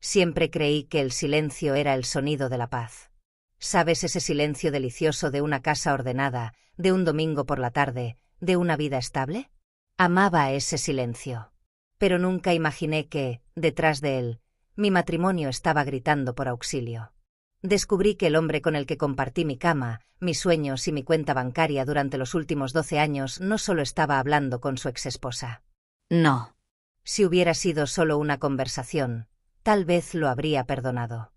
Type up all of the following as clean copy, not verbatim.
Siempre creí que el silencio era el sonido de la paz. ¿Sabes ese silencio delicioso de una casa ordenada, de un domingo por la tarde, de una vida estable? Amaba ese silencio. Pero nunca imaginé que, detrás de él, mi matrimonio estaba gritando por auxilio. Descubrí que el hombre con el que compartí mi cama, mis sueños y mi cuenta bancaria durante los últimos 12 años no solo estaba hablando con su exesposa. No. Si hubiera sido solo una conversación, tal vez lo habría perdonado.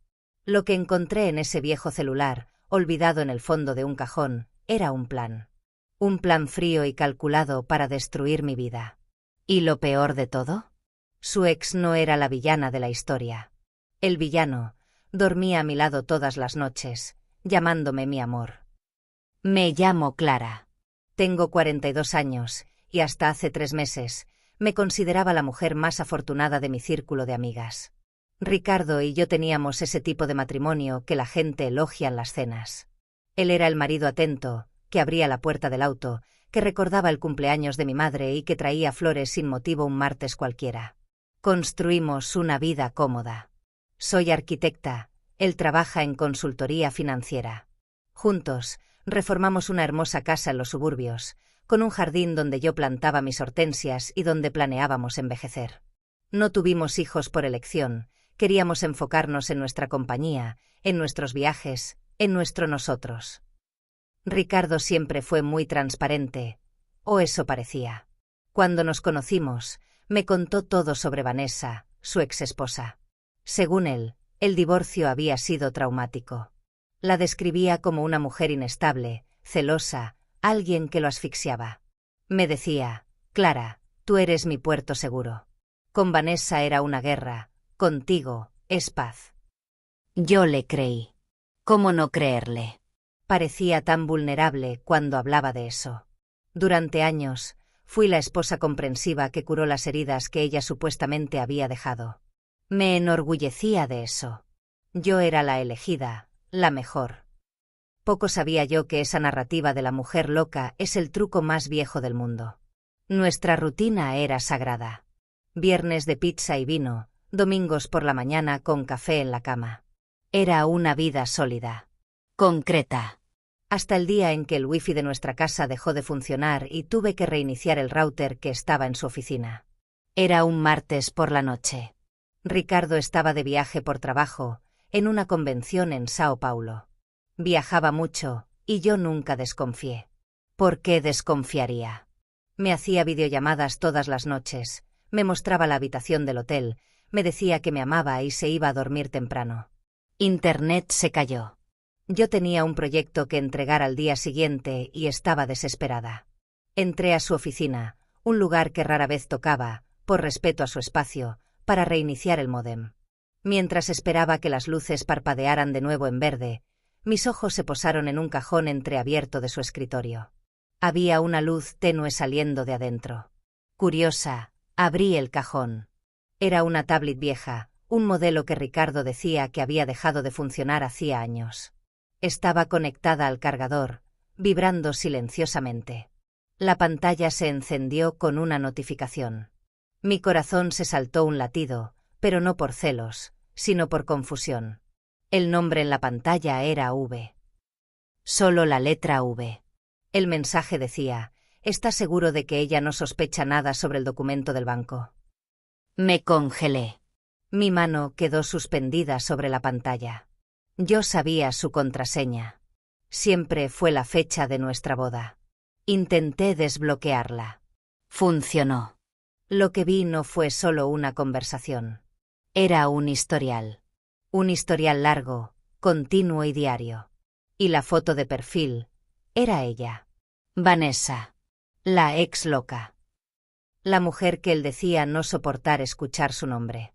Lo que encontré en ese viejo celular, olvidado en el fondo de un cajón, era un plan. Un plan frío y calculado para destruir mi vida. ¿Y lo peor de todo? Su ex no era la villana de la historia. El villano dormía a mi lado todas las noches, llamándome mi amor. Me llamo Clara. Tengo 42 años, y hasta hace 3 meses, me consideraba la mujer más afortunada de mi círculo de amigas. Ricardo y yo teníamos ese tipo de matrimonio que la gente elogia en las cenas. Él era el marido atento, que abría la puerta del auto, que recordaba el cumpleaños de mi madre y que traía flores sin motivo un martes cualquiera. Construimos una vida cómoda. Soy arquitecta, él trabaja en consultoría financiera. Juntos, reformamos una hermosa casa en los suburbios, con un jardín donde yo plantaba mis hortensias y donde planeábamos envejecer. No tuvimos hijos por elección, queríamos enfocarnos en nuestra compañía, en nuestros viajes, en nuestro nosotros. Ricardo siempre fue muy transparente, o eso parecía. Cuando nos conocimos, me contó todo sobre Vanessa, su exesposa. Según él, el divorcio había sido traumático. La describía como una mujer inestable, celosa, alguien que lo asfixiaba. Me decía, Clara, tú eres mi puerto seguro. Con Vanessa era una guerra, contigo, es paz. Yo le creí. ¿Cómo no creerle? Parecía tan vulnerable cuando hablaba de eso. Durante años, fui la esposa comprensiva que curó las heridas que ella supuestamente había dejado. Me enorgullecía de eso. Yo era la elegida, la mejor. Poco sabía yo que esa narrativa de la mujer loca es el truco más viejo del mundo. Nuestra rutina era sagrada. Viernes de pizza y vino, domingos por la mañana con café en la cama. Era una vida sólida. Concreta. Hasta el día en que el wifi de nuestra casa dejó de funcionar y tuve que reiniciar el router que estaba en su oficina. Era un martes por la noche. Ricardo estaba de viaje por trabajo, en una convención en Sao Paulo. Viajaba mucho, y yo nunca desconfié. ¿Por qué desconfiaría? Me hacía videollamadas todas las noches, me mostraba la habitación del hotel, me decía que me amaba y se iba a dormir temprano. Internet se cayó. Yo tenía un proyecto que entregar al día siguiente y estaba desesperada. Entré a su oficina, un lugar que rara vez tocaba, por respeto a su espacio, para reiniciar el módem. Mientras esperaba que las luces parpadearan de nuevo en verde, mis ojos se posaron en un cajón entreabierto de su escritorio. Había una luz tenue saliendo de adentro. Curiosa, abrí el cajón. Era una tablet vieja, un modelo que Ricardo decía que había dejado de funcionar hacía años. Estaba conectada al cargador, vibrando silenciosamente. La pantalla se encendió con una notificación. Mi corazón se saltó un latido, pero no por celos, sino por confusión. El nombre en la pantalla era V. Solo la letra V. El mensaje decía, ¿estás seguro de que ella no sospecha nada sobre el documento del banco? Me congelé. Mi mano quedó suspendida sobre la pantalla. Yo sabía su contraseña. Siempre fue la fecha de nuestra boda. Intenté desbloquearla. Funcionó. Lo que vi no fue solo una conversación. Era un historial. Un historial largo, continuo y diario. Y la foto de perfil era ella. Vanessa. La ex loca. La mujer que él decía no soportar escuchar su nombre.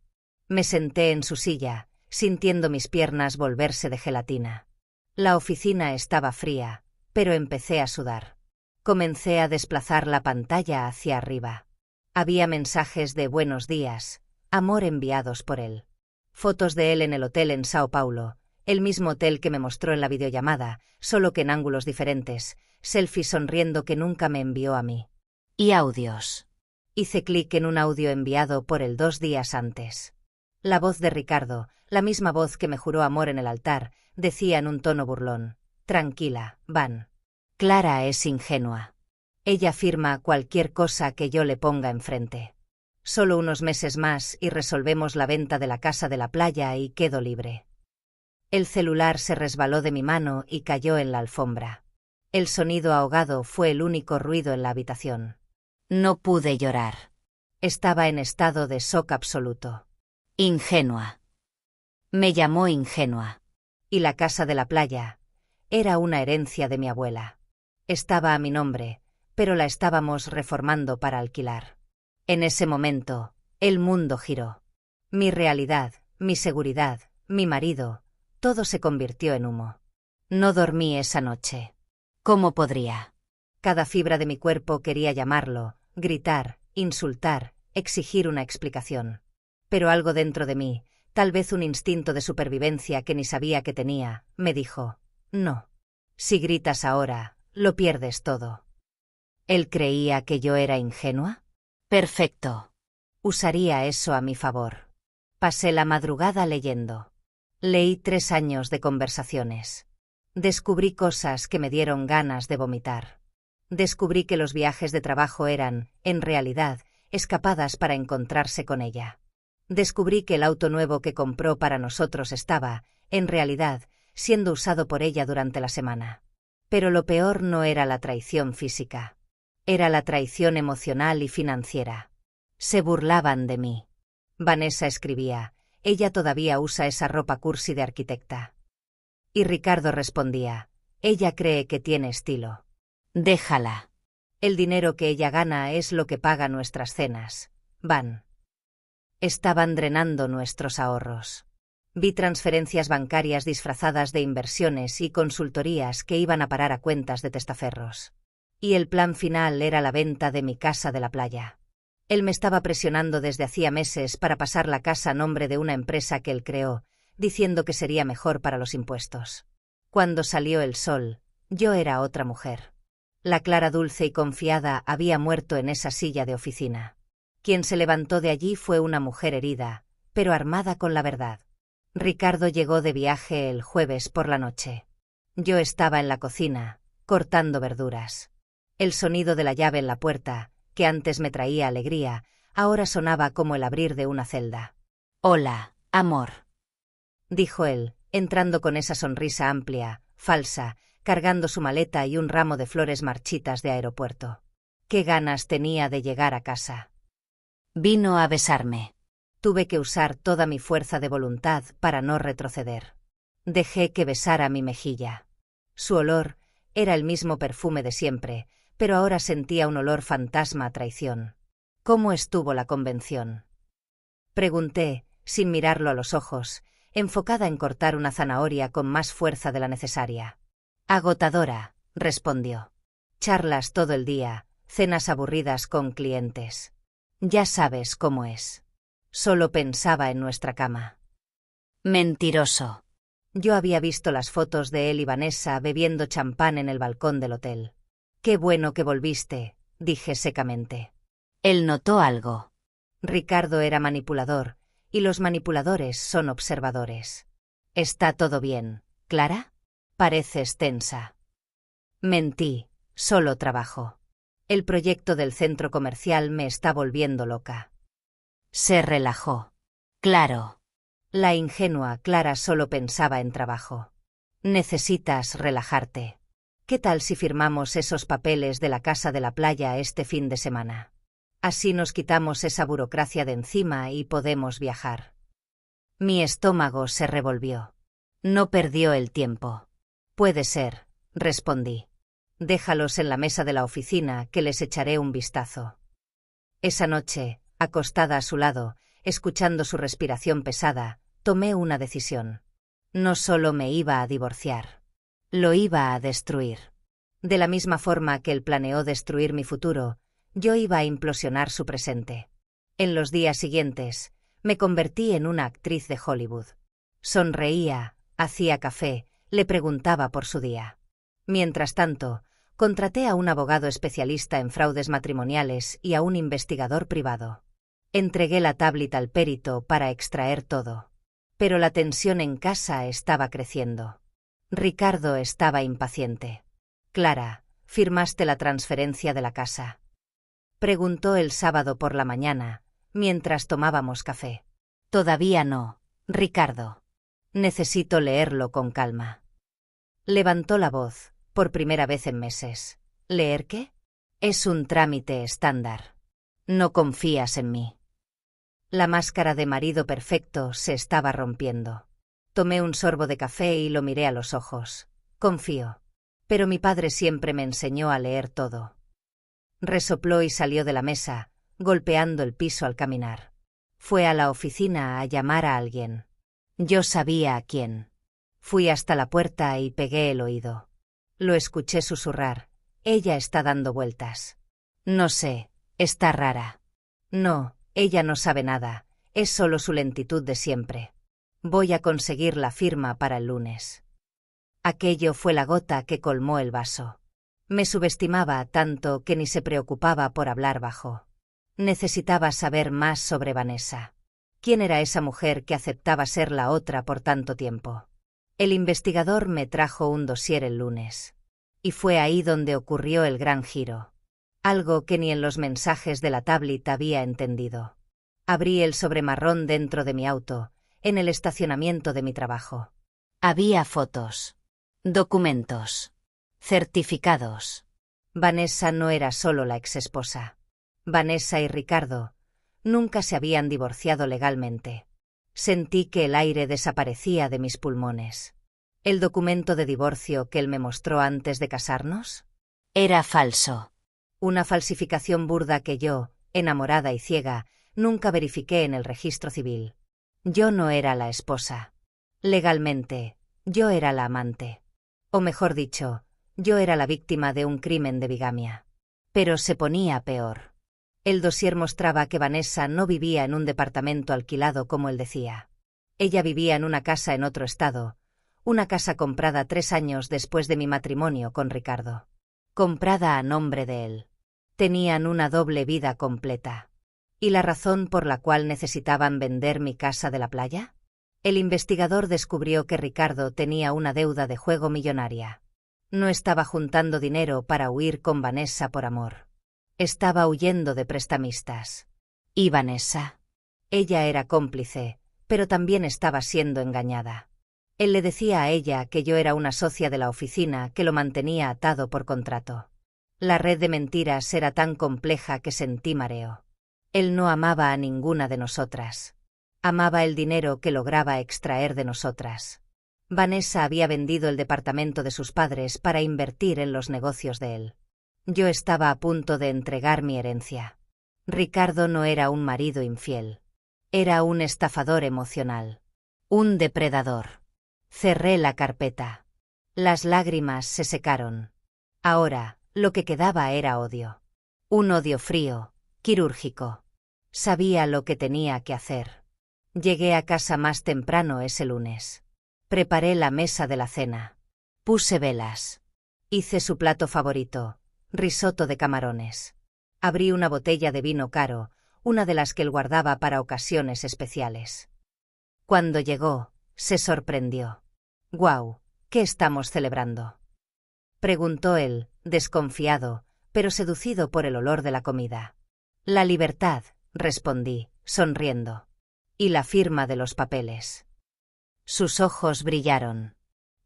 Me senté en su silla, sintiendo mis piernas volverse de gelatina. La oficina estaba fría, pero empecé a sudar. Comencé a desplazar la pantalla hacia arriba. Había mensajes de buenos días, amor enviados por él. Fotos de él en el hotel en Sao Paulo, el mismo hotel que me mostró en la videollamada, solo que en ángulos diferentes, selfies sonriendo que nunca me envió a mí. Y audios. Hice clic en un audio enviado por él 2 días antes. La voz de Ricardo, la misma voz que me juró amor en el altar, decía en un tono burlón: «Tranquila, Van. Clara es ingenua. Ella firma cualquier cosa que yo le ponga enfrente. Solo unos meses más y resolvemos la venta de la casa de la playa y quedo libre». El celular se resbaló de mi mano y cayó en la alfombra. El sonido ahogado fue el único ruido en la habitación. No pude llorar. Estaba en estado de shock absoluto. Ingenua. Me llamó ingenua. Y la casa de la playa era una herencia de mi abuela. Estaba a mi nombre, pero la estábamos reformando para alquilar. En ese momento, el mundo giró. Mi realidad, mi seguridad, mi marido, todo se convirtió en humo. No dormí esa noche. ¿Cómo podría? Cada fibra de mi cuerpo quería llamarlo, gritar, insultar, exigir una explicación. Pero algo dentro de mí, tal vez un instinto de supervivencia que ni sabía que tenía, me dijo: no. Si gritas ahora, lo pierdes todo. ¿Él creía que yo era ingenua? Perfecto. Usaría eso a mi favor. Pasé la madrugada leyendo. Leí 3 años de conversaciones. Descubrí cosas que me dieron ganas de vomitar. Descubrí que los viajes de trabajo eran, en realidad, escapadas para encontrarse con ella. Descubrí que el auto nuevo que compró para nosotros estaba, en realidad, siendo usado por ella durante la semana. Pero lo peor no era la traición física. Era la traición emocional y financiera. Se burlaban de mí. Vanessa escribía: ella todavía usa esa ropa cursi de arquitecta. Y Ricardo respondía: ella cree que tiene estilo. Déjala. El dinero que ella gana es lo que paga nuestras cenas, Van. Estaban drenando nuestros ahorros. Vi transferencias bancarias disfrazadas de inversiones y consultorías que iban a parar a cuentas de testaferros. Y el plan final era la venta de mi casa de la playa. Él me estaba presionando desde hacía meses para pasar la casa a nombre de una empresa que él creó, diciendo que sería mejor para los impuestos. Cuando salió el sol, yo era otra mujer. La Clara dulce y confiada había muerto en esa silla de oficina. Quien se levantó de allí fue una mujer herida, pero armada con la verdad. Ricardo llegó de viaje el jueves por la noche. Yo estaba en la cocina, cortando verduras. El sonido de la llave en la puerta, que antes me traía alegría, ahora sonaba como el abrir de una celda. «Hola, amor», dijo él, entrando con esa sonrisa amplia, falsa, cargando su maleta y un ramo de flores marchitas de aeropuerto. Qué ganas tenía de llegar a casa. Vino a besarme. Tuve que usar toda mi fuerza de voluntad para no retroceder. Dejé que besara mi mejilla. Su olor era el mismo perfume de siempre, pero ahora sentía un olor fantasma a traición. ¿Cómo estuvo la convención?, pregunté, sin mirarlo a los ojos, enfocada en cortar una zanahoria con más fuerza de la necesaria. Agotadora, respondió. Charlas todo el día, cenas aburridas con clientes. Ya sabes cómo es. Solo pensaba en nuestra cama. Mentiroso. Yo había visto las fotos de él y Vanessa bebiendo champán en el balcón del hotel. Qué bueno que volviste, dije secamente. Él notó algo. Ricardo era manipulador, y los manipuladores son observadores. ¿Está todo bien, Clara? Pareces tensa. Mentí, solo trabajo. El proyecto del centro comercial me está volviendo loca. Se relajó. Claro. La ingenua Clara solo pensaba en trabajo. Necesitas relajarte. ¿Qué tal si firmamos esos papeles de la casa de la playa este fin de semana? Así nos quitamos esa burocracia de encima y podemos viajar. Mi estómago se revolvió. No perdió el tiempo. Puede ser, respondí. Déjalos en la mesa de la oficina que les echaré un vistazo. Esa noche, acostada a su lado, escuchando su respiración pesada, tomé una decisión. No solo me iba a divorciar. Lo iba a destruir. De la misma forma que él planeó destruir mi futuro, yo iba a implosionar su presente. En los días siguientes, me convertí en una actriz de Hollywood. Sonreía, hacía café, le preguntaba por su día. Mientras tanto, contraté a un abogado especialista en fraudes matrimoniales y a un investigador privado. Entregué la tablet al perito para extraer todo. Pero la tensión en casa estaba creciendo. Ricardo estaba impaciente. «Clara, ¿firmaste la transferencia de la casa?», preguntó el sábado por la mañana, mientras tomábamos café. «Todavía no, Ricardo. Necesito leerlo con calma». Levantó la voz, por primera vez en meses. «¿Leer qué?». «Es un trámite estándar. No confías en mí». La máscara de marido perfecto se estaba rompiendo. Tomé un sorbo de café y lo miré a los ojos. «Confío. Pero mi padre siempre me enseñó a leer todo». Resopló y salió de la mesa, golpeando el piso al caminar. Fue a la oficina a llamar a alguien. Yo sabía a quién. Fui hasta la puerta y pegué el oído. Lo escuché susurrar. «Ella está dando vueltas». «No sé, está rara». «No, ella no sabe nada, es solo su lentitud de siempre. Voy a conseguir la firma para el lunes». Aquello fue la gota que colmó el vaso. Me subestimaba tanto que ni se preocupaba por hablar bajo. Necesitaba saber más sobre Vanessa. ¿Quién era esa mujer que aceptaba ser la otra por tanto tiempo? El investigador me trajo un dossier el lunes. Y fue ahí donde ocurrió el gran giro. Algo que ni en los mensajes de la tablet había entendido. Abrí el sobre marrón dentro de mi auto, en el estacionamiento de mi trabajo. Había fotos, documentos, certificados. Vanessa no era solo la exesposa. Vanessa y Ricardo nunca se habían divorciado legalmente. Sentí que el aire desaparecía de mis pulmones. ¿El documento de divorcio que él me mostró antes de casarnos? Era falso. Una falsificación burda que yo, enamorada y ciega, nunca verifiqué en el registro civil. Yo no era la esposa. Legalmente, yo era la amante. O mejor dicho, yo era la víctima de un crimen de bigamia. Pero se ponía peor. El dossier mostraba que Vanessa no vivía en un departamento alquilado como él decía. Ella vivía en una casa en otro estado, una casa comprada 3 años después de mi matrimonio con Ricardo. Comprada a nombre de él. Tenían una doble vida completa. ¿Y la razón por la cual necesitaban vender mi casa de la playa? El investigador descubrió que Ricardo tenía una deuda de juego millonaria. No estaba juntando dinero para huir con Vanessa por amor. Estaba huyendo de prestamistas. ¿Y Vanessa? Ella era cómplice, pero también estaba siendo engañada. Él le decía a ella que yo era una socia de la oficina que lo mantenía atado por contrato. La red de mentiras era tan compleja que sentí mareo. Él no amaba a ninguna de nosotras. Amaba el dinero que lograba extraer de nosotras. Vanessa había vendido el departamento de sus padres para invertir en los negocios de él. Yo estaba a punto de entregar mi herencia. Ricardo no era un marido infiel. Era un estafador emocional. Un depredador. Cerré la carpeta. Las lágrimas se secaron. Ahora, lo que quedaba era odio. Un odio frío, quirúrgico. Sabía lo que tenía que hacer. Llegué a casa más temprano ese lunes. Preparé la mesa de la cena. Puse velas. Hice su plato favorito, risotto de camarones. Abrí una botella de vino caro, una de las que él guardaba para ocasiones especiales. Cuando llegó, se sorprendió. «¡Guau! ¿Qué estamos celebrando?», preguntó él, desconfiado, pero seducido por el olor de la comida. «La libertad», respondí, sonriendo. «Y la firma de los papeles». Sus ojos brillaron.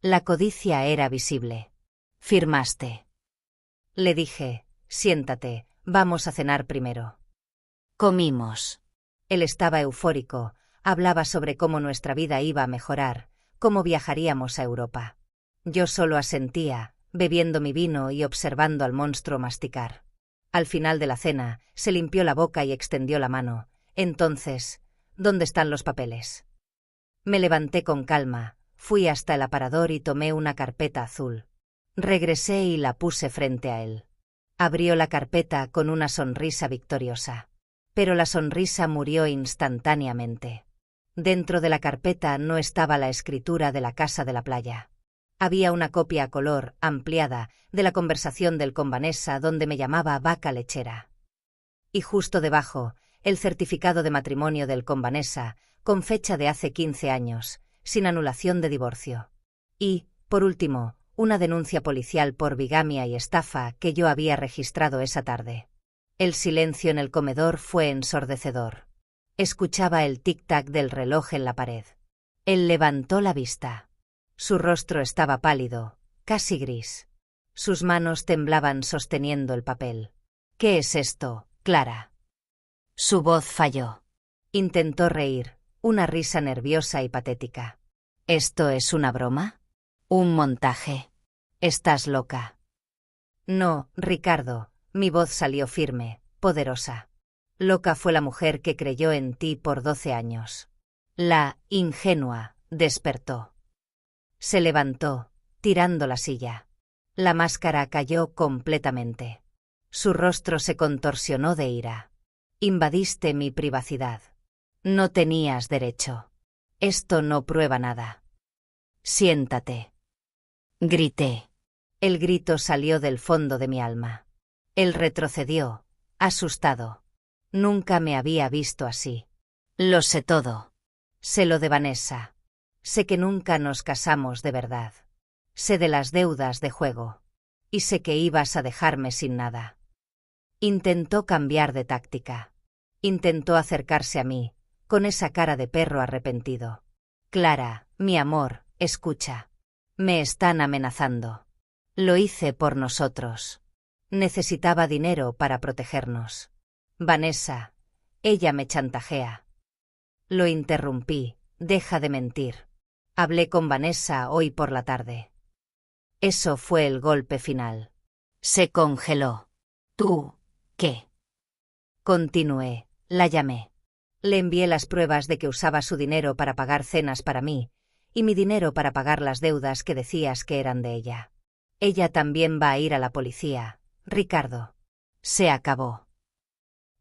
La codicia era visible. «Firmaste». Le dije, «Siéntate, vamos a cenar primero». Comimos. Él estaba eufórico, hablaba sobre cómo nuestra vida iba a mejorar, cómo viajaríamos a Europa. Yo solo asentía, bebiendo mi vino y observando al monstruo masticar. Al final de la cena, se limpió la boca y extendió la mano. «Entonces, ¿dónde están los papeles?». Me levanté con calma, fui hasta el aparador y tomé una carpeta azul. Regresé y la puse frente a él. Abrió la carpeta con una sonrisa victoriosa. Pero la sonrisa murió instantáneamente. Dentro de la carpeta no estaba la escritura de la casa de la playa. Había una copia a color, ampliada, de la conversación del con Vanessa donde me llamaba vaca lechera. Y justo debajo, el certificado de matrimonio del con Vanessa, con fecha de hace 15 años, sin anulación de divorcio. Y, por último, una denuncia policial por bigamia y estafa que yo había registrado esa tarde. El silencio en el comedor fue ensordecedor. Escuchaba el tic-tac del reloj en la pared. Él levantó la vista. Su rostro estaba pálido, casi gris. Sus manos temblaban sosteniendo el papel. «¿Qué es esto, Clara?» Su voz falló. Intentó reír, una risa nerviosa y patética. «¿Esto es una broma? ¿Un montaje? ¿Estás loca?» «No, Ricardo», mi voz salió firme, poderosa. «Loca fue la mujer que creyó en ti por 12 años. La ingenua despertó». Se levantó, tirando la silla. La máscara cayó completamente. Su rostro se contorsionó de ira. «Invadiste mi privacidad. No tenías derecho. Esto no prueba nada». «Siéntate», grité. El grito salió del fondo de mi alma. Él retrocedió, asustado. Nunca me había visto así. «Lo sé todo. Sé lo de Vanessa. Sé que nunca nos casamos de verdad. Sé de las deudas de juego. Y sé que ibas a dejarme sin nada». Intentó cambiar de táctica. Intentó acercarse a mí, con esa cara de perro arrepentido. «Clara, mi amor, escucha. Me están amenazando. Lo hice por nosotros. Necesitaba dinero para protegernos. Vanessa, ella me chantajea». Lo interrumpí. «Deja de mentir. Hablé con Vanessa hoy por la tarde». Eso fue el golpe final. Se congeló. «¿Tú qué?» Continué. La llamé. Le envié las pruebas de que usaba su dinero para pagar cenas para mí, y mi dinero para pagar las deudas que decías que eran de ella. Ella también va a ir a la policía, Ricardo. Se acabó.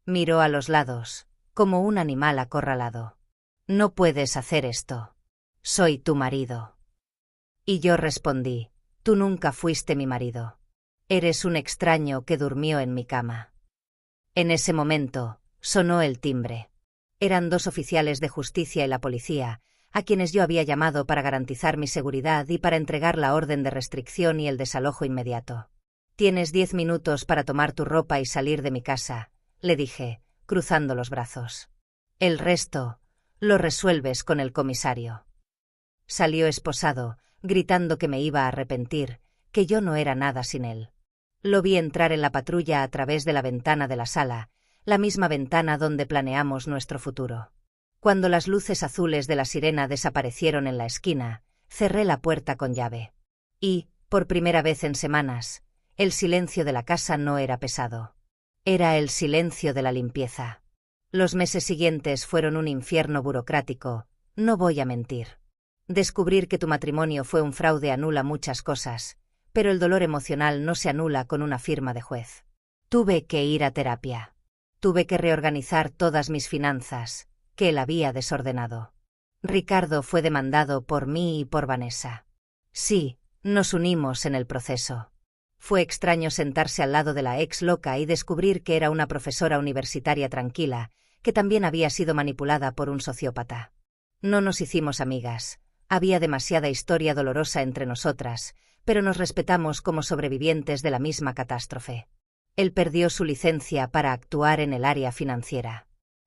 Miró a los lados, como un animal acorralado. «No puedes hacer esto. Soy tu marido». Y yo respondí: «Tú nunca fuiste mi marido. Eres un extraño que durmió en mi cama». En ese momento, sonó el timbre. Eran 2 oficiales de justicia y la policía, a quienes yo había llamado para garantizar mi seguridad y para entregar la orden de restricción y el desalojo inmediato. «Tienes 10 minutos para tomar tu ropa y salir de mi casa», le dije, cruzando los brazos. «El resto lo resuelves con el comisario». Salió esposado, gritando que me iba a arrepentir, que yo no era nada sin él. Lo vi entrar en la patrulla a través de la ventana de la sala, la misma ventana donde planeamos nuestro futuro. Cuando las luces azules de la sirena desaparecieron en la esquina, cerré la puerta con llave. Y, por primera vez en semanas, el silencio de la casa no era pesado. Era el silencio de la limpieza. Los meses siguientes fueron un infierno burocrático, no voy a mentir. Descubrir que tu matrimonio fue un fraude anula muchas cosas, pero el dolor emocional no se anula con una firma de juez. Tuve que ir a terapia. Tuve que reorganizar todas mis finanzas, que él había desordenado. Ricardo fue demandado por mí y por Vanessa. Sí, nos unimos en el proceso. Fue extraño sentarse al lado de la ex loca y descubrir que era una profesora universitaria tranquila, que también había sido manipulada por un sociópata. No nos hicimos amigas. Había demasiada historia dolorosa entre nosotras, pero nos respetamos como sobrevivientes de la misma catástrofe. Él perdió su licencia para actuar en el área financiera.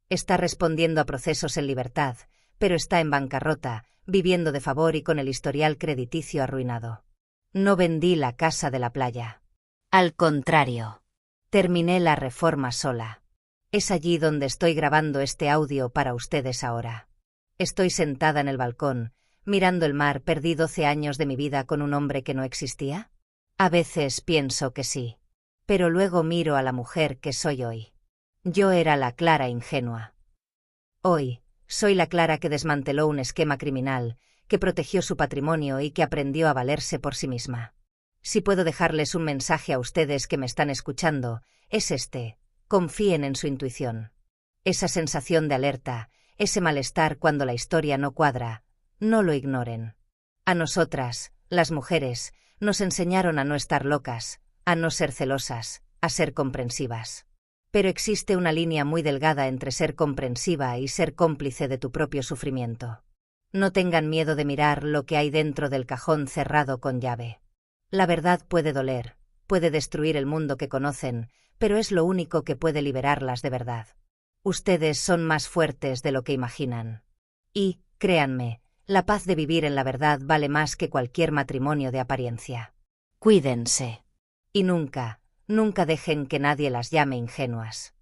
Está respondiendo a procesos en libertad, pero está en bancarrota, viviendo de favor y con el historial crediticio arruinado. No vendí la casa de la playa. Al contrario, terminé la reforma sola. Es allí donde estoy grabando este audio para ustedes ahora. Estoy sentada en el balcón, mirando el mar. ¿Perdí 12 años de mi vida con un hombre que no existía? A veces pienso que sí. Pero luego miro a la mujer que soy hoy. Yo era la Clara ingenua. Hoy, soy la Clara que desmanteló un esquema criminal, que protegió su patrimonio y que aprendió a valerse por sí misma. Si puedo dejarles un mensaje a ustedes que me están escuchando, es este: confíen en su intuición. Esa sensación de alerta, ese malestar cuando la historia no cuadra, no lo ignoren. A nosotras, las mujeres, nos enseñaron a no estar locas, a no ser celosas, a ser comprensivas. Pero existe una línea muy delgada entre ser comprensiva y ser cómplice de tu propio sufrimiento. No tengan miedo de mirar lo que hay dentro del cajón cerrado con llave. La verdad puede doler, puede destruir el mundo que conocen, pero es lo único que puede liberarlas de verdad. Ustedes son más fuertes de lo que imaginan. Y, créanme, la paz de vivir en la verdad vale más que cualquier matrimonio de apariencia. Cuídense. Y nunca, nunca dejen que nadie las llame ingenuas.